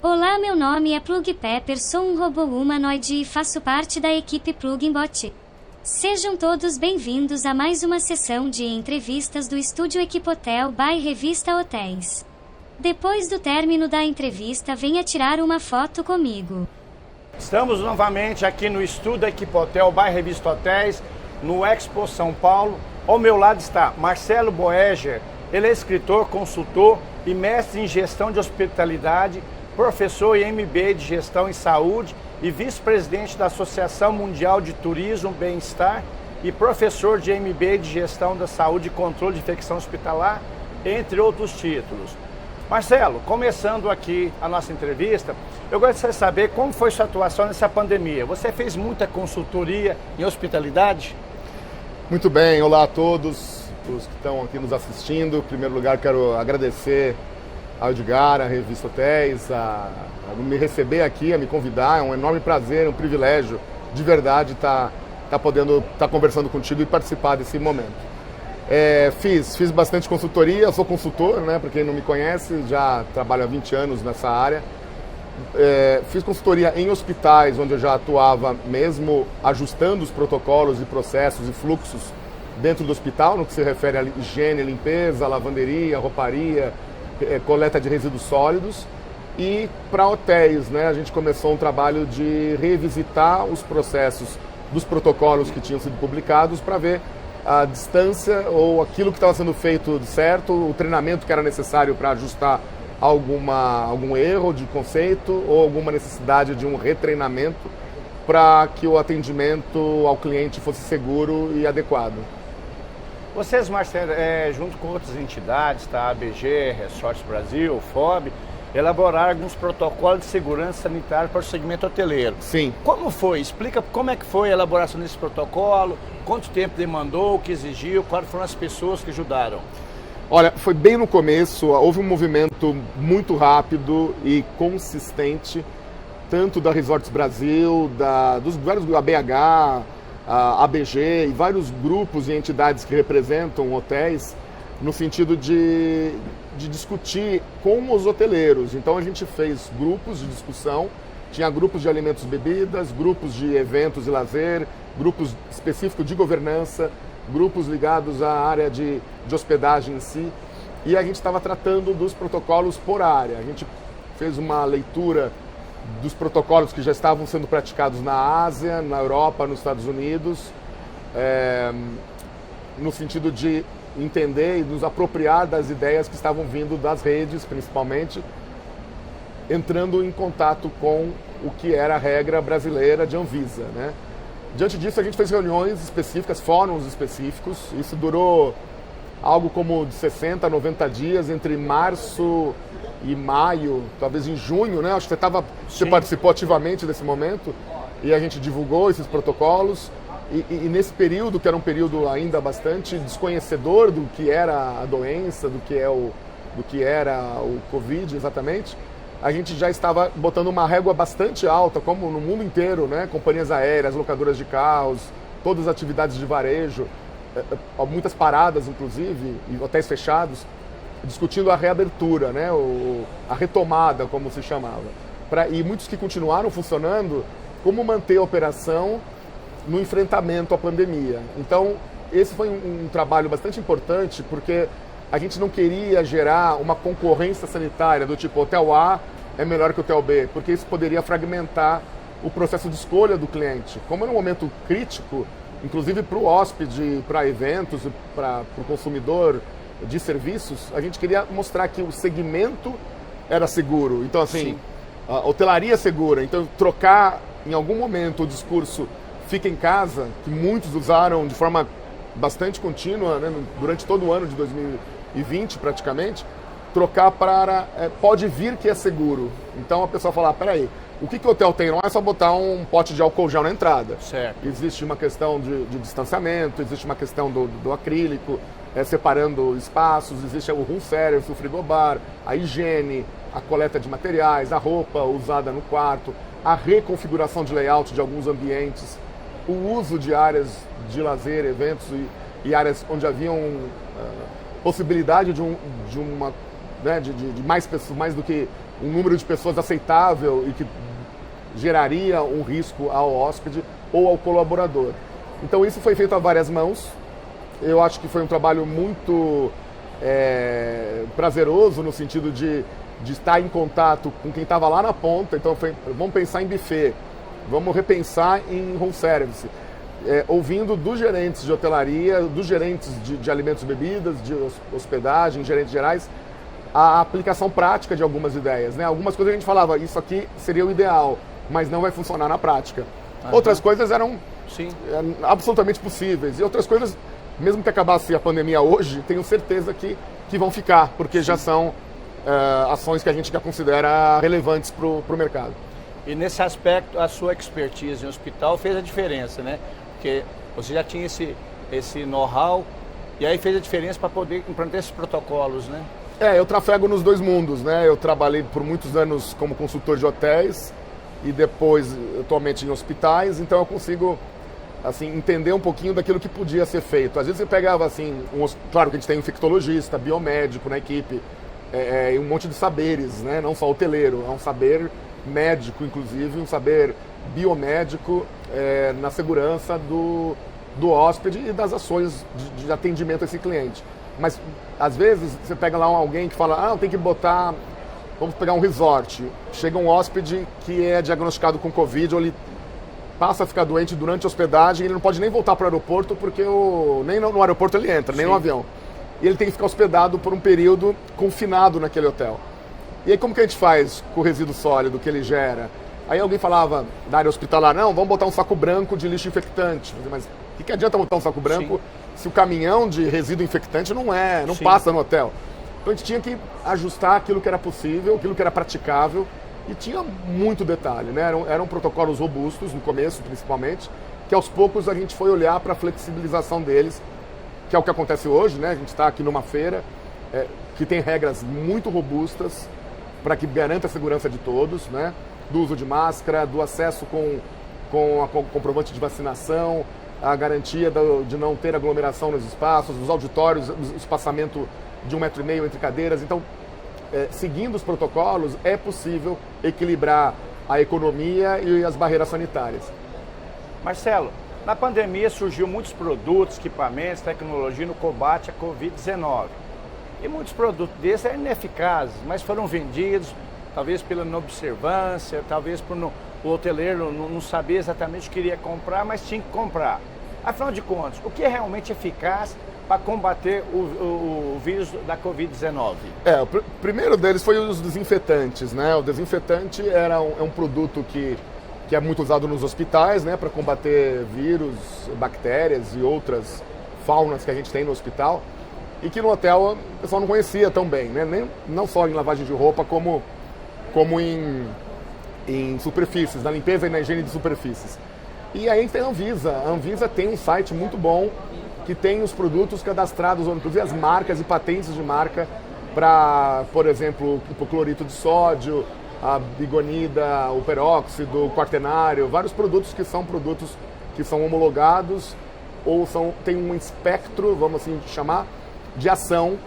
Olá, meu nome é Plug Pepper, sou um robô humanoide e faço parte da equipe Plugin Bot. Sejam todos bem-vindos a mais uma sessão de entrevistas do Estúdio Equipotel by Revista Hotéis. Depois do término da entrevista, venha tirar uma foto comigo. Estamos novamente aqui no Estúdio Equipotel by Revista Hotéis, no Expo São Paulo. Ao meu lado está Marcelo Boeger, ele é escritor, consultor e mestre em gestão de hospitalidade, professor em MBA de Gestão em Saúde e vice-presidente da Associação Mundial de Turismo Bem-Estar e professor de MBA de Gestão da Saúde e Controle de Infecção Hospitalar, entre outros títulos. Marcelo, começando aqui a nossa entrevista, eu gostaria de saber como foi sua atuação nessa pandemia. Você fez muita consultoria em hospitalidade? Muito bem, olá a todos os que estão aqui nos assistindo. Em primeiro lugar, quero agradecer ao Edgar, à Revista Hotéis, a me receber aqui, a me convidar. É um enorme prazer, um privilégio, de verdade, estar podendo estar conversando contigo e participar desse momento. Fiz bastante consultoria, sou consultor, né? Para quem não me conhece, já trabalho há 20 anos nessa área. Fiz consultoria em hospitais, onde eu já atuava mesmo ajustando os protocolos e processos e fluxos dentro do hospital, no que se refere à higiene, limpeza, lavanderia, rouparia, coleta de resíduos sólidos. E para hotéis, né, a gente começou um trabalho de revisitar os processos dos protocolos que tinham sido publicados para ver a distância ou aquilo que estava sendo feito de certo, o treinamento que era necessário para ajustar algum erro de conceito ou alguma necessidade de um retreinamento para que o atendimento ao cliente fosse seguro e adequado. Vocês, Marcelo, junto com outras entidades, tá? ABG, Resorts Brasil, FOB, elaboraram alguns protocolos de segurança sanitária para o segmento hoteleiro. Sim. Como foi? Explica como é que foi a elaboração desse protocolo, quanto tempo demandou, o que exigiu, quais foram as pessoas que ajudaram? Olha, foi bem no começo, houve um movimento muito rápido e consistente, tanto da Resorts Brasil, dos vários ABH, a ABG e vários grupos e entidades que representam hotéis, no sentido de discutir com os hoteleiros. Então a gente fez grupos de discussão, tinha grupos de alimentos e bebidas, grupos de eventos e lazer, grupos específicos de governança, grupos ligados à área de hospedagem em si, e a gente estava tratando dos protocolos por área. A gente fez uma leitura dos protocolos que já estavam sendo praticados na Ásia, na Europa, nos Estados Unidos, no sentido de entender e nos apropriar das ideias que estavam vindo das redes, principalmente, entrando em contato com o que era a regra brasileira de Anvisa, né? Diante disso, a gente fez reuniões específicas, fóruns específicos. Isso durou algo como de 60 a 90 dias, entre março e maio, talvez em junho, né? Acho que você participou ativamente desse momento e a gente divulgou esses protocolos. E nesse período, que era um período ainda bastante desconhecedor do que era a doença, do que era o Covid exatamente, a gente já estava botando uma régua bastante alta, como no mundo inteiro, né? Companhias aéreas, locadoras de carros, todas as atividades de varejo, muitas paradas, inclusive, e hotéis fechados, discutindo a reabertura, né? A retomada, como se chamava. E muitos que continuaram funcionando, como manter a operação no enfrentamento à pandemia. Então, esse foi um trabalho bastante importante, porque a gente não queria gerar uma concorrência sanitária do tipo hotel A é melhor que o hotel B, porque isso poderia fragmentar o processo de escolha do cliente. Como era um momento crítico, inclusive para o hóspede, para eventos, para o consumidor de serviços, a gente queria mostrar que o segmento era seguro. Então, assim, a hotelaria é segura. Então, trocar em algum momento o discurso fica em casa, que muitos usaram de forma bastante contínua, né, durante todo o ano de 2020 praticamente, trocar para pode vir que é seguro. Então a pessoa fala, peraí, o que o hotel tem? Não é só botar um pote de álcool gel na entrada. Certo. Existe uma questão de distanciamento, existe uma questão do acrílico, separando espaços, existe o room service, o frigobar, a higiene, a coleta de materiais, a roupa usada no quarto, a reconfiguração de layout de alguns ambientes, o uso de áreas de lazer, eventos e áreas onde haviam possibilidade de uma né, de mais pessoas, mais do que um número de pessoas aceitável e que geraria um risco ao hóspede ou ao colaborador. Então isso foi feito a várias mãos. Eu acho que foi um trabalho muito prazeroso no sentido de estar em contato com quem estava lá na ponta. Então vamos pensar em buffet, vamos repensar em home service, ouvindo dos gerentes de hotelaria, dos gerentes de alimentos e bebidas, de hospedagem, gerentes gerais, a aplicação prática de algumas ideias, né? Algumas coisas a gente falava, isso aqui seria o ideal, mas não vai funcionar na prática. Outras coisas eram absolutamente possíveis. E outras coisas, mesmo que acabasse a pandemia hoje, tenho certeza que vão ficar, porque já são ações que a gente já considera relevantes para o mercado. E nesse aspecto, a sua expertise em hospital fez a diferença, né? Porque você já tinha esse know-how e aí fez a diferença para poder implantar esses protocolos, né? Eu trafego nos dois mundos, né? Eu trabalhei por muitos anos como consultor de hotéis e depois, atualmente, em hospitais, então eu consigo, assim, entender um pouquinho daquilo que podia ser feito. Às vezes você pegava, assim, claro que a gente tem infectologista, biomédico na equipe, e um monte de saberes, né? Não só hoteleiro, é um saber médico, inclusive, um saber biomédico na segurança do hóspede e das ações de atendimento a esse cliente. Mas, às vezes, você pega lá alguém que fala, tem que botar, vamos pegar um resort. Chega um hóspede que é diagnosticado com Covid, ou ele passa a ficar doente durante a hospedagem, ele não pode nem voltar para o aeroporto, porque nem no aeroporto ele entra, nem no avião. E ele tem que ficar hospedado por um período confinado naquele hotel. E aí como que a gente faz com o resíduo sólido que ele gera? Aí alguém falava da área hospitalar, não, vamos botar um saco branco de lixo infectante. Mas o que adianta botar um saco branco se o caminhão de resíduo infectante não passa no hotel? Então a gente tinha que ajustar aquilo que era possível, aquilo que era praticável, e tinha muito detalhe, né? Eram protocolos robustos, no começo principalmente, que aos poucos a gente foi olhar para a flexibilização deles, que é o que acontece hoje, né? A gente está aqui numa feira que tem regras muito robustas para que garanta a segurança de todos, né? Do uso de máscara, do acesso com comprovante de vacinação, a garantia de não ter aglomeração nos espaços, os auditórios, o espaçamento de 1,5 metro entre cadeiras. Então, seguindo os protocolos, é possível equilibrar a economia e as barreiras sanitárias. Marcelo, na pandemia surgiu muitos produtos, equipamentos, tecnologia no combate à Covid-19. E muitos produtos desses eram ineficazes, mas foram vendidos, talvez pela inobservância, talvez por o hoteleiro não saber exatamente o que iria comprar, mas tinha que comprar. Afinal de contas, o que é realmente eficaz para combater o vírus da Covid-19? O primeiro deles foi os desinfetantes, né? O desinfetante é um produto que é muito usado nos hospitais, né? Para combater vírus, bactérias e outras faunas que a gente tem no hospital. E que no hotel o pessoal não conhecia tão bem, né? Não só em lavagem de roupa, como em superfícies, na limpeza e na higiene de superfícies. E aí tem a Anvisa. A Anvisa tem um site muito bom que tem os produtos cadastrados, inclusive as marcas e patentes de marca para, por exemplo, o hipoclorito de sódio, a bigonida, o peróxido, o quaternário, vários produtos que são homologados ou tem um espectro, vamos assim chamar, de ação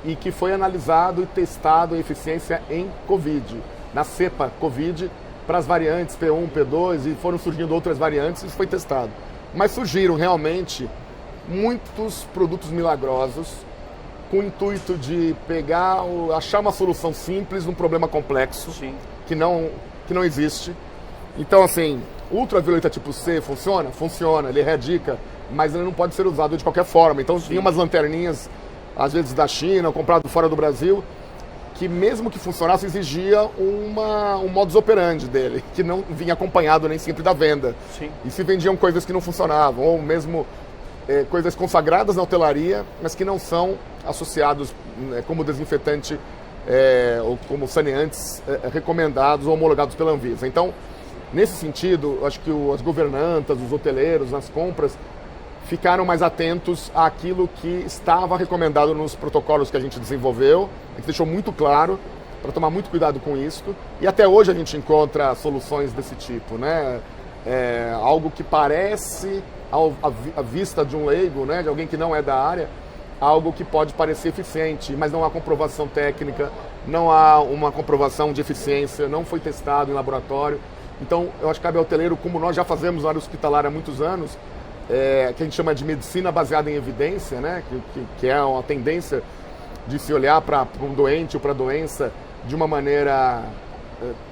e que foi analisado e testado a eficiência em Covid, na cepa Covid, para as variantes P1, P2 e foram surgindo outras variantes e isso foi testado. Mas surgiram realmente muitos produtos milagrosos com o intuito de achar uma solução simples num problema complexo que não existe. Então, assim, ultravioleta tipo C funciona? Funciona, ele erradica, mas ele não pode ser usado de qualquer forma. Então, tinha umas lanterninhas, às vezes da China, comprado fora do Brasil, que mesmo que funcionasse, exigia um modus operandi dele, que não vinha acompanhado nem sempre da venda. E se vendiam coisas que não funcionavam, ou mesmo coisas consagradas na hotelaria, mas que não são associados como desinfetante ou como saneantes recomendados ou homologados pela Anvisa. Então, nesse sentido, acho que as governantas, os hoteleiros, nas compras, ficaram mais atentos àquilo que estava recomendado nos protocolos que a gente desenvolveu. A gente deixou muito claro para tomar muito cuidado com isso. E até hoje a gente encontra soluções desse tipo, né? Algo que parece, à vista de um leigo, né, de alguém que não é da área, algo que pode parecer eficiente, mas não há comprovação técnica, não há uma comprovação de eficiência, não foi testado em laboratório. Então, eu acho que cabe ao hoteleiro, como nós já fazemos na área hospitalar há muitos anos, que a gente chama de medicina baseada em evidência, né? que é uma tendência de se olhar para um doente ou para a doença de uma maneira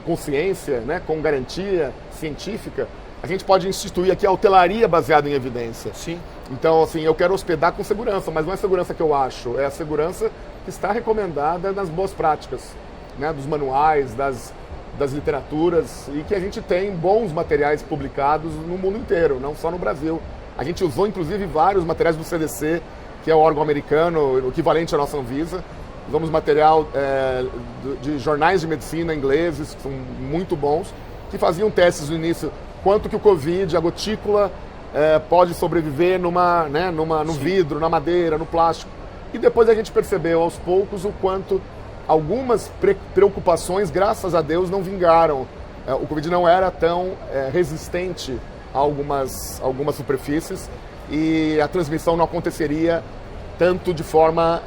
com ciência, né? Com garantia científica. A gente pode instituir aqui a hotelaria baseada em evidência. Sim. Então, assim, eu quero hospedar com segurança, mas não é a segurança que eu acho, é a segurança que está recomendada nas boas práticas, né? Dos manuais, das literaturas, e que a gente tem bons materiais publicados no mundo inteiro, não só no Brasil. A gente usou, inclusive, vários materiais do CDC, que é o órgão americano, o equivalente à nossa Anvisa. Usamos material de jornais de medicina ingleses, que são muito bons, que faziam testes no início, quanto que o Covid, a gotícula, pode sobreviver no vidro, na madeira, no plástico. E depois a gente percebeu, aos poucos, o quanto algumas preocupações, graças a Deus, não vingaram. O Covid não era tão resistente a algumas superfícies e a transmissão não aconteceria tanto de forma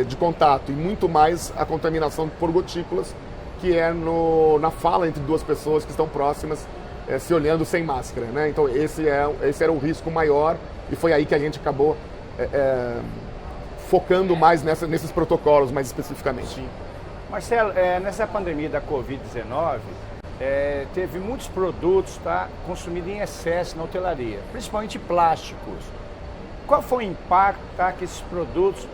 de contato, e muito mais a contaminação por gotículas, que é na fala entre duas pessoas que estão próximas, se olhando sem máscara, né? Então esse era o risco maior, e foi aí que a gente acabou focando mais nesses protocolos, mais especificamente. Sim. Marcelo, nessa pandemia da Covid-19, teve muitos produtos consumidos em excesso na hotelaria, principalmente plásticos. Qual foi o impacto que esses produtos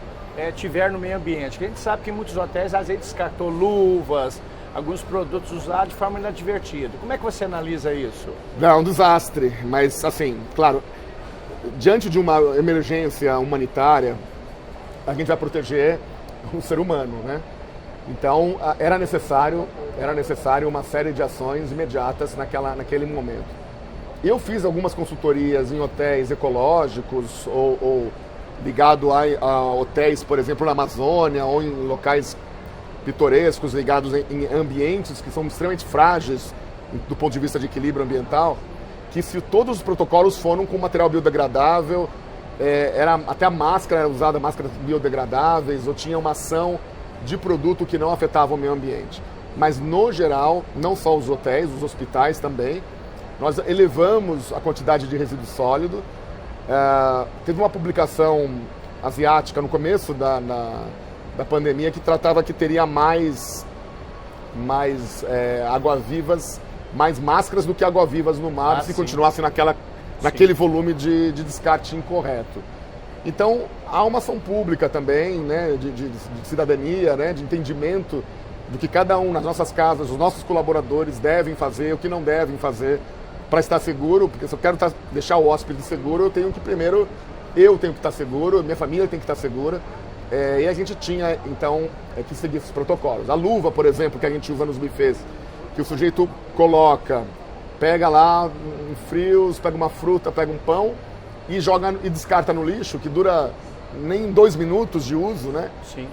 tiveram no meio ambiente? Porque a gente sabe que muitos hotéis às vezes descartou luvas, alguns produtos usados de forma inadvertida. Como é que você analisa isso? Não, é um desastre, mas assim, claro, diante de uma emergência humanitária, a gente vai proteger o ser humano, né? Então, era necessário uma série de ações imediatas naquele momento. Eu fiz algumas consultorias em hotéis ecológicos ou ligado a hotéis, por exemplo, na Amazônia, ou em locais pitorescos ligados em ambientes que são extremamente frágeis do ponto de vista de equilíbrio ambiental, que se todos os protocolos foram com material biodegradável, até a máscara era usada, máscaras biodegradáveis, ou tinha uma ação de produto que não afetava o meio ambiente. Mas, no geral, não só os hotéis, os hospitais também, nós elevamos a quantidade de resíduo sólido. Teve uma publicação asiática no começo da pandemia que tratava que teria mais água-vivas, mais máscaras do que água-vivas no mar, se continuasse naquele volume de descarte incorreto. Então, há uma ação pública também, né, de cidadania, né, de entendimento do que cada um nas nossas casas, os nossos colaboradores devem fazer, o que não devem fazer para estar seguro, porque se eu quero deixar o hóspede seguro, eu tenho que estar seguro, minha família tem que estar segura. E a gente tinha, então, que seguir esses protocolos. A luva, por exemplo, que a gente usa nos buffets, que o sujeito coloca, pega lá em frios, pega uma fruta, pega um pão e joga e descarta no lixo, que dura nem 2 minutos de uso, né? Sim.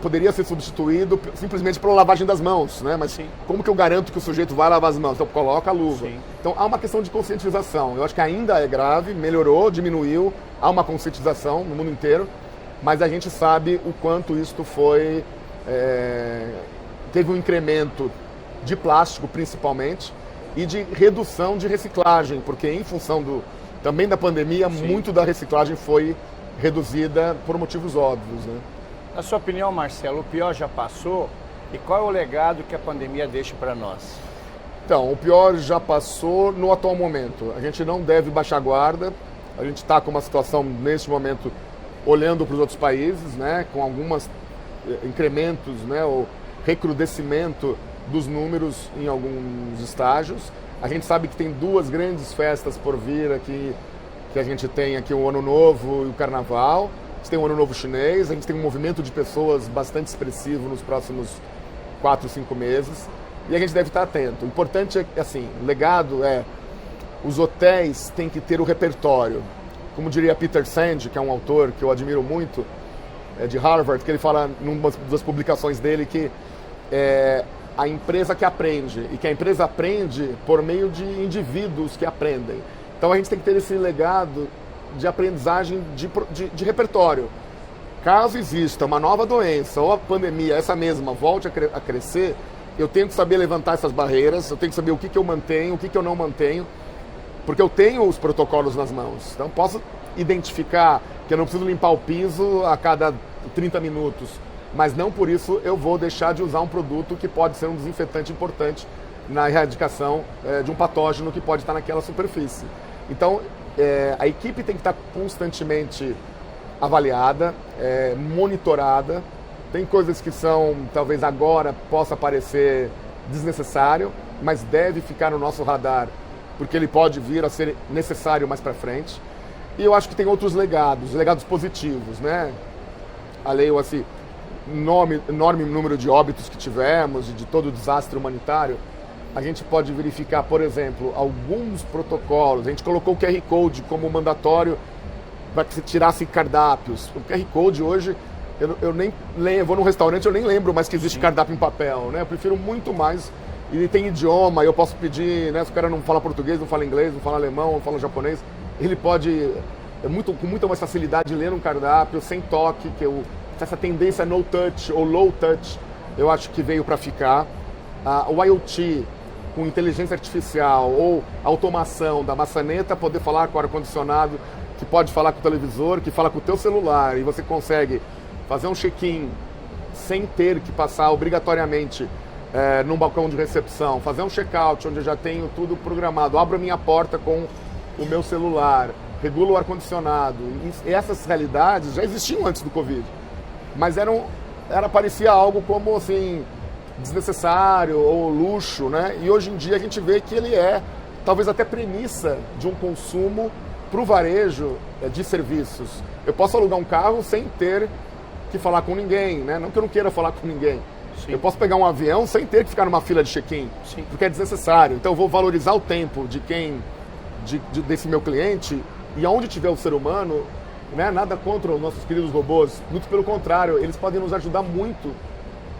Poderia ser substituído simplesmente pela lavagem das mãos, né? Mas sim, como que eu garanto que o sujeito vai lavar as mãos? Então coloca a luva. Sim. Então há uma questão de conscientização. Eu acho que ainda é grave, melhorou, diminuiu, há uma conscientização no mundo inteiro, mas a gente sabe o quanto isto teve um incremento de plástico principalmente e de redução de reciclagem, porque em função também da pandemia, sim, muito da reciclagem foi reduzida por motivos óbvios, né? Na sua opinião, Marcelo, o pior já passou? E qual é o legado que a pandemia deixa para nós? Então, o pior já passou no atual momento. A gente não deve baixar a guarda. A gente está com uma situação, neste momento, olhando para os outros países, né, com alguns incrementos, né, o recrudescimento dos números em alguns estágios. A gente sabe que tem 2 grandes festas por vir aqui, que a gente tem aqui o Ano Novo e o Carnaval. A gente tem o Ano Novo Chinês, a gente tem um movimento de pessoas bastante expressivo nos próximos 4, 5 meses, e a gente deve estar atento. O importante é, assim, o legado os hotéis têm que ter o repertório. Como diria Peter Senge, que é um autor que eu admiro muito, de Harvard, que ele fala numa das publicações dele que a empresa que aprende, e que a empresa aprende por meio de indivíduos que aprendem. Então a gente tem que ter esse legado de aprendizagem de repertório. Caso exista uma nova doença ou a pandemia, essa mesma, volte a crescer, eu tenho que saber levantar essas barreiras, eu tenho que saber o que eu mantenho, o que eu não mantenho, porque eu tenho os protocolos nas mãos. Então, posso identificar que eu não preciso limpar o piso a cada 30 minutos, mas não por isso eu vou deixar de usar um produto que pode ser um desinfetante importante na erradicação de um patógeno que pode estar naquela superfície. Então, a equipe tem que estar constantemente avaliada, monitorada. Tem coisas que são, talvez agora possa parecer desnecessário, mas deve ficar no nosso radar, porque ele pode vir a ser necessário mais para frente. E eu acho que tem outros legados positivos, né? Além assim, enorme número de óbitos que tivemos e de todo o desastre humanitário, a gente pode verificar, por exemplo, alguns protocolos. A gente colocou o QR Code como mandatório para que se tirasse cardápios. O QR Code hoje, eu nem lembro, eu vou num restaurante, eu nem lembro mais que existe cardápio em papel, né? Eu prefiro muito mais. Ele tem idioma, eu posso pedir, né? Se o cara não fala português, não fala inglês, não fala alemão, não fala japonês, ele pode, com muita mais facilidade, ler um cardápio sem toque, essa tendência no touch ou low touch, eu acho que veio para ficar. O IoT, com inteligência artificial ou automação da maçaneta, poder falar com o ar-condicionado, que pode falar com o televisor, que fala com o teu celular, e você consegue fazer um check-in sem ter que passar obrigatoriamente num balcão de recepção, fazer um check-out onde eu já tenho tudo programado, abro a minha porta com o meu celular, regulo o ar-condicionado. E essas realidades já existiam antes do Covid, mas parecia algo como assim, desnecessário ou luxo, né? E hoje em dia a gente vê que ele talvez até premissa de um consumo para o varejo de serviços. Eu posso alugar um carro sem ter que falar com ninguém, né? Não que eu não queira falar com ninguém. Sim. Eu posso pegar um avião sem ter que ficar numa fila de check-in, porque é desnecessário. Então eu vou valorizar o tempo desse meu cliente, e aonde tiver o ser humano, né? Nada contra os nossos queridos robôs, muito pelo contrário, eles podem nos ajudar muito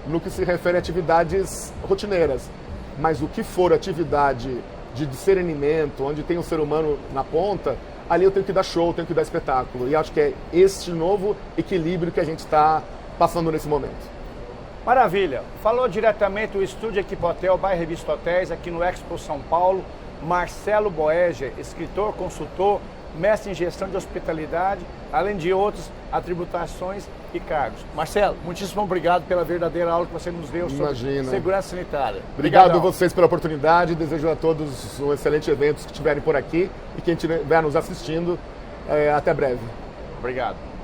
no que se refere a atividades rotineiras. Mas o que for atividade de discernimento, onde tem o ser humano na ponta, ali eu tenho que dar show, tenho que dar espetáculo. E acho que é este novo equilíbrio que a gente está passando nesse momento. Maravilha. Falou diretamente do Estúdio Equipotel, by Revista Hotéis, aqui no Expo São Paulo, Marcelo Boeger, escritor, consultor, mestre em gestão de hospitalidade, além de outras atributações e cargos. Marcelo, muitíssimo obrigado pela verdadeira aula que você nos deu sobre segurança sanitária. Obrigado a vocês pela oportunidade, desejo a todos um excelente evento que estiverem por aqui e quem estiver nos assistindo, até breve. Obrigado.